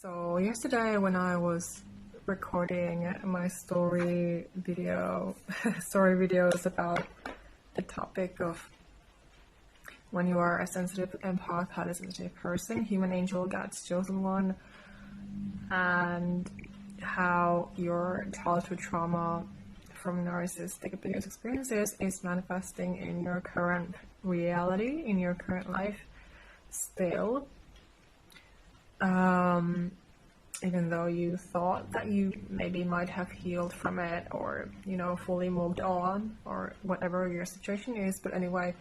So yesterday when I was recording my story videos about the topic of when you are a sensitive empath, highly sensitive person, human angel, God's chosen one, and how your childhood trauma from narcissistic abuse experiences is manifesting in your current reality, in your current life still. Even though you thought that you maybe might have healed from it or, fully moved on or whatever your situation is. But anyway,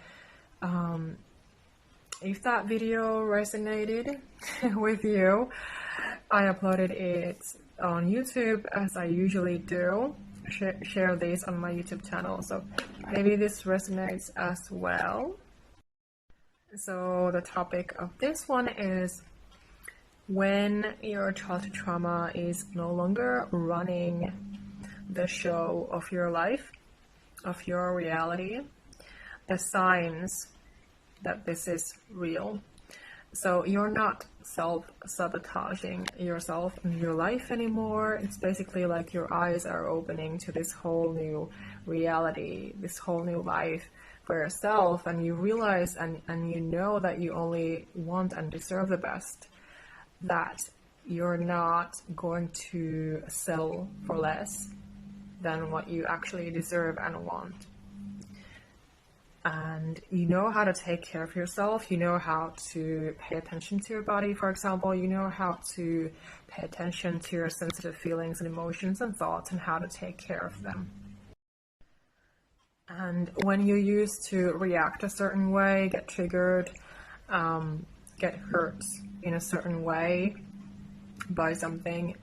if that video resonated with you, I uploaded it on YouTube as I usually do. Share this on my YouTube channel, so maybe this resonates as well. So the topic of this one is when your childhood trauma is no longer running the show of your life, of your reality, the signs that this is real. So you're not self-sabotaging yourself and your life anymore. It's basically like your eyes are opening to this whole new reality, this whole new life for yourself, and you realize and you know that you only want and deserve the best, that you're not going to sell for less than what you actually deserve and want. And you know how to take care of yourself, you know how to pay attention to your body, for example, you know how to pay attention to your sensitive feelings and emotions and thoughts and how to take care of them. And when you used to react a certain way, get triggered, get hurt in a certain way by something,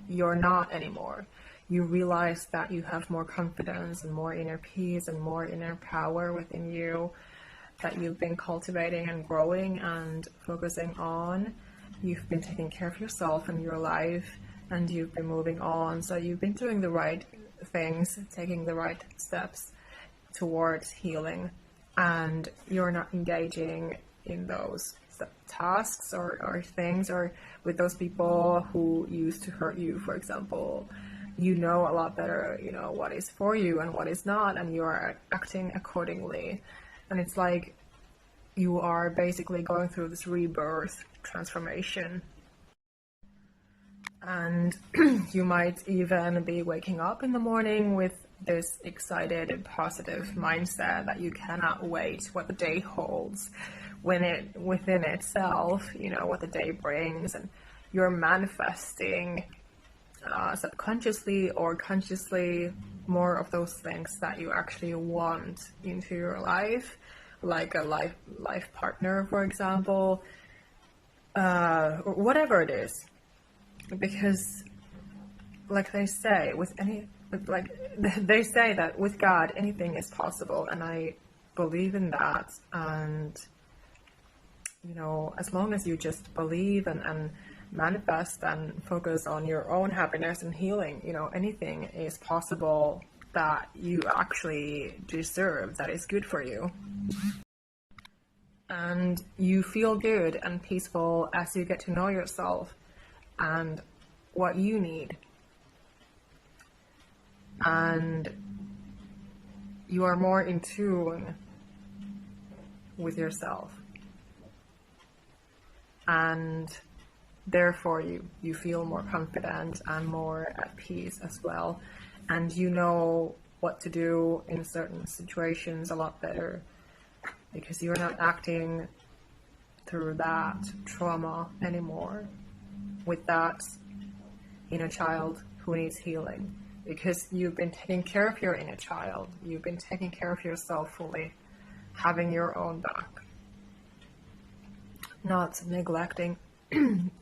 you're not anymore. You realize that you have more confidence and more inner peace and more inner power within you that you've been cultivating and growing and focusing on. You've been taking care of yourself and your life, and you've been moving on. So you've been doing the right things, taking the right steps towards healing, and you're not engaging in those tasks or things or with those people who used to hurt you, for example. You know a lot better, what is for you and what is not, and you are acting accordingly. And it's like you are basically going through this rebirth transformation. And you might even be waking up in the morning with this excited and positive mindset that you cannot wait what the day holds within itself, what the day brings, and you're manifesting subconsciously or consciously more of those things that you actually want into your life, like a life partner, for example, or whatever it is. Because they say that with God anything is possible, and I believe in that. And as long as you just believe and manifest and focus on your own happiness and healing, anything is possible that you actually deserve, that is good for you. And you feel good and peaceful as you get to know yourself and what you need. And you are more in tune with yourself. And therefore you feel more confident and more at peace as well. And you know what to do in certain situations a lot better, because you're not acting through that trauma anymore with that inner child who needs healing, because you've been taking care of your inner child. You've been taking care of yourself fully, having your own back, not neglecting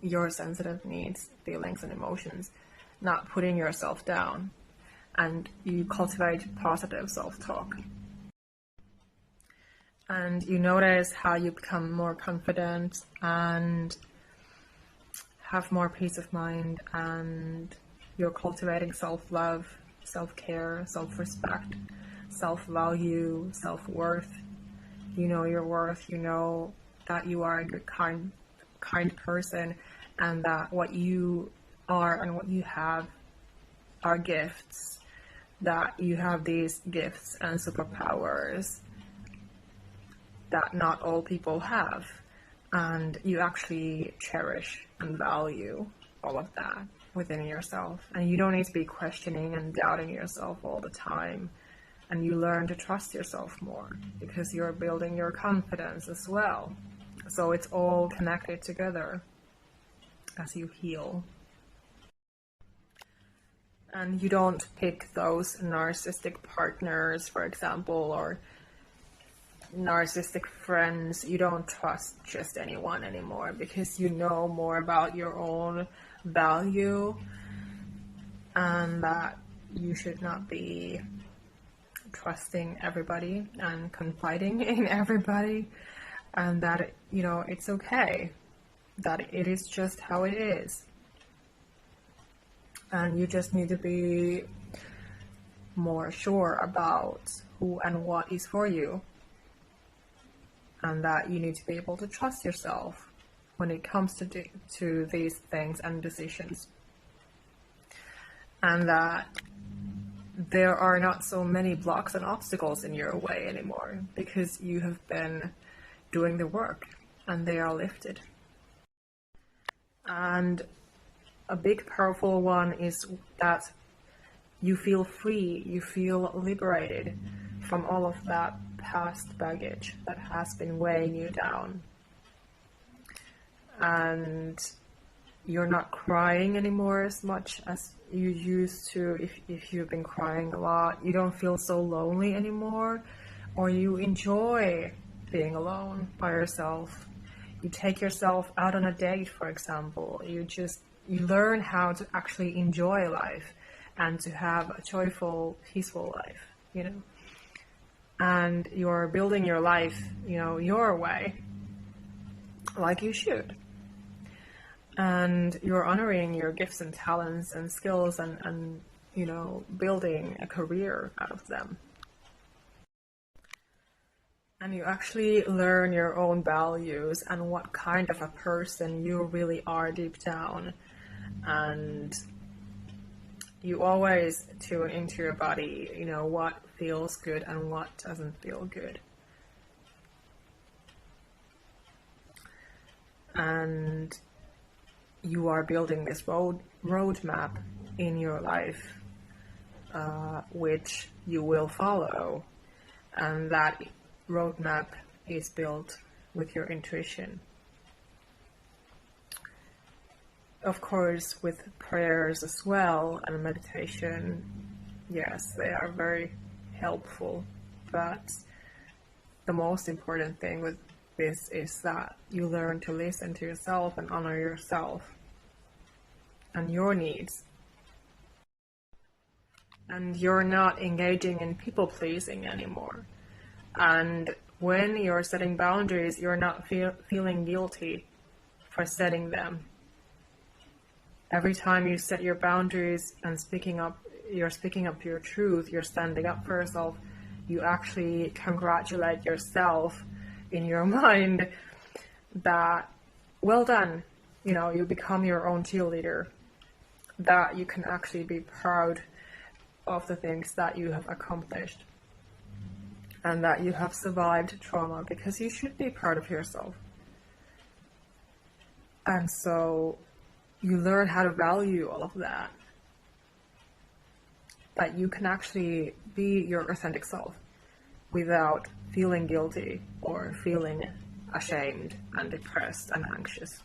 your sensitive needs, feelings, and emotions, not putting yourself down, and you cultivate positive self-talk. And you notice how you become more confident and have more peace of mind, and you're cultivating self-love, self-care, self-respect, self-value, self-worth. You know your worth, you know that you are a good, kind person, and that what you are and what you have are gifts, that you have these gifts and superpowers that not all people have, and you actually cherish and value all of that within yourself, and you don't need to be questioning and doubting yourself all the time, and you learn to trust yourself more because you're building your confidence as well. So it's all connected together as you heal. And you don't pick those narcissistic partners, for example, or narcissistic friends. You don't trust just anyone anymore because you know more about your own value, and that you should not be trusting everybody and confiding in everybody, and that, you know, it's okay, that it is just how it is. And you just need to be more sure about who and what is for you. And that you need to be able to trust yourself when it comes to these things and decisions. And that there are not so many blocks and obstacles in your way anymore because you have been doing the work and they are lifted. And a big powerful one is that you feel free, you feel liberated from all of that past baggage that has been weighing you down. And you're not crying anymore as much as you used to. If you've been crying a lot, you don't feel so lonely anymore, or you enjoy being alone by yourself. You take yourself out on a date, for example. You learn how to actually enjoy life and to have a joyful, peaceful life, you know. And you're building your life, you know, your way, like you should. And you're honoring your gifts and talents and skills and you know, building a career out of them. And you actually learn your own values and what kind of a person you really are deep down. And you always tune into your body, you know, what feels good and what doesn't feel good. And you are building this roadmap in your life, which you will follow. And that roadmap is built with your intuition. Of course, with prayers as well and meditation, yes, they are very helpful. But the most important thing with this is that you learn to listen to yourself and honor yourself and your needs. And you're not engaging in people pleasing anymore. And when you're setting boundaries, you're not feeling guilty for setting them. Every time you set your boundaries and you're speaking up your truth, you're standing up for yourself, you actually congratulate yourself in your mind that, well done, you know, you become your own cheerleader, that you can actually be proud of the things that you have accomplished, and that you have survived trauma, because you should be proud of yourself. And so you learn how to value all of that you can actually be your authentic self without feeling guilty or feeling ashamed and depressed and anxious.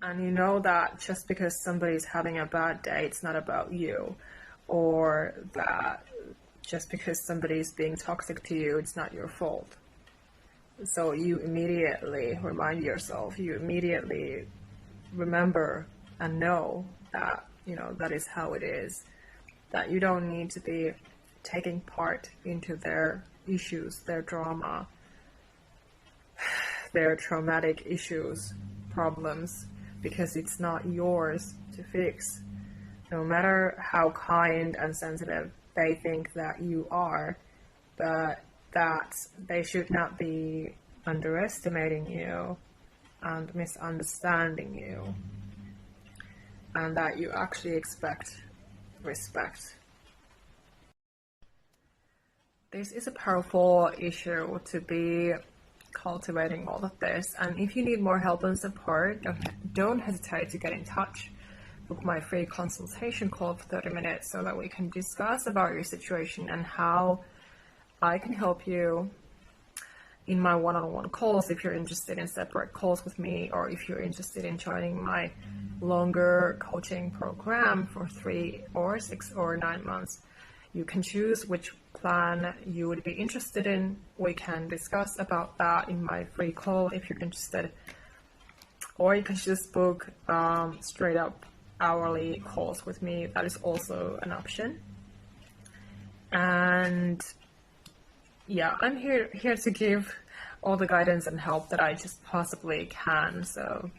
And you know that just because somebody's having a bad day, it's not about you, or that just because somebody's being toxic to you, it's not your fault. So you immediately remind yourself, you immediately remember and know that, you know, that is how it is, that you don't need to be taking part into their issues, their drama, their traumatic issues, problems, because it's not yours to fix. No matter how kind and sensitive they think that you are, but that they should not be underestimating you and misunderstanding you, and that you actually expect respect. This is a powerful issue to be cultivating all of this, and if you need more help and support, don't hesitate to get in touch. Book my free consultation call for 30 minutes so that we can discuss about your situation and how I can help you in my one-on-one calls if you're interested in separate calls with me, or if you're interested in joining my longer coaching program for 3 or 6 or 9 months. You can choose which plan you would be interested in. We can discuss about that in my free call if you're interested, or you can just book straight up hourly calls with me. That is also an option. And yeah, I'm here to give all the guidance and help that I just possibly can. So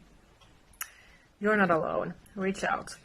you're not alone. Reach out.